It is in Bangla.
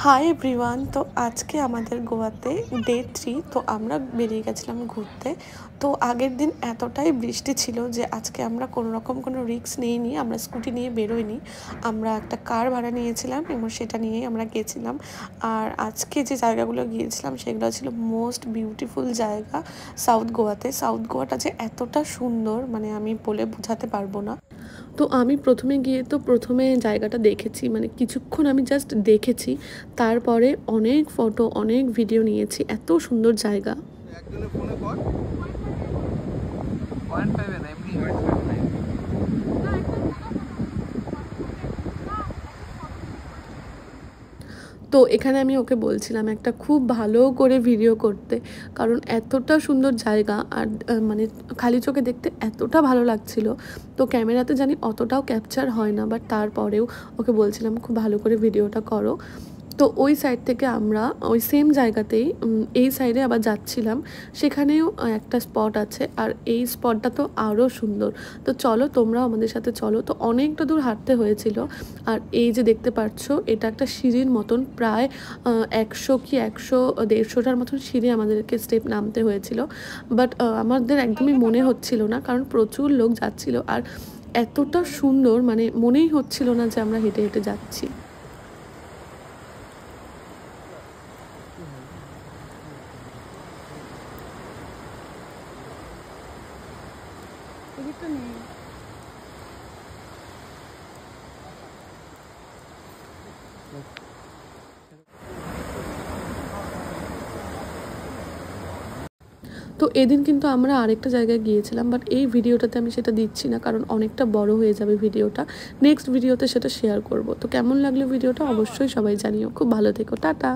Hi everyone. তো আজকে আমাদের গোয়াতে ডে 3। তো আমরা বেরিয়ে গেছিলাম ঘুরতে। তো আগের দিন এতটাই বৃষ্টি ছিল যে আজকে আমরা কোনো রকম কোনো রিস্ক নিইনি, আমরা স্কুটি নিয়ে বেরোইনি। আমরা একটা কার ভাড়া নিয়েছিলাম এবং সেটা নিয়েই আমরা গেছিলাম। আর আজকে যে জায়গাগুলো গিয়েছিলাম সেগুলো ছিল মোস্ট বিউটিফুল জায়গা সাউথ গোয়াতে। সাউথ গোয়াটা যে এতটা সুন্দর মানে আমি বলে বোঝাতে পারবো না। তো আমি প্রথমে গিয়ে তো প্রথমে জায়গাটা দেখেছি, মানে কিছুক্ষণ আমি জাস্ট দেখেছি, তারপরে অনেক ফটো অনেক ভিডিও নিয়েছি। এত সুন্দর জায়গা। তো এখানে আমি ওকে বলছিলাম একটা খুব ভালো করে ভিডিও করতে, কারণ এতটা সুন্দর জায়গা আর মানে খালি চোখে দেখতে এতটা ভালো লাগছিল। তো ক্যামেরাতে জানি অতটাও ক্যাপচার হয় না, বাট তারপরেও ওকে বলছিলাম খুব ভালো করে ভিডিওটা করো। তো ওই সাইড থেকে আমরা ওই সেম জায়গাতেই এই সাইডে আবার যাচ্ছিলাম। সেখানেও একটা স্পট আছে, আর এই স্পটটা তো আরও সুন্দর। তো চলো তোমরাও আমাদের সাথে চলো। তো অনেকটা দূর হাঁটতে হয়েছিল। আর এই যে দেখতে পাচ্ছ এটা একটা সিঁড়ির মতন, প্রায় 100 কি 100-150টার মতন সিঁড়ি আমাদেরকে স্টেপ নামতে হয়েছিল। বাট আমাদের একদমই মনে হচ্ছিল না, কারণ প্রচুর লোক যাচ্ছিল আর এতটা সুন্দর মানে মনেই হচ্ছিল না যে আমরা হেঁটে হেঁটে যাচ্ছি। তো এদিন কিন্তু আমরা আরেকটা জায়গায় গিয়েছিলাম, বাট এই ভিডিওটাতে আমি সেটা দিচ্ছি না, কারণ অনেকটা বড় হয়ে যাবে ভিডিওটা। নেক্সট ভিডিওতে সেটা শেয়ার করব। তো কেমন লাগলো ভিডিওটা অবশ্যই সবাই জানিও। খুব ভালো থেকো, টাটা।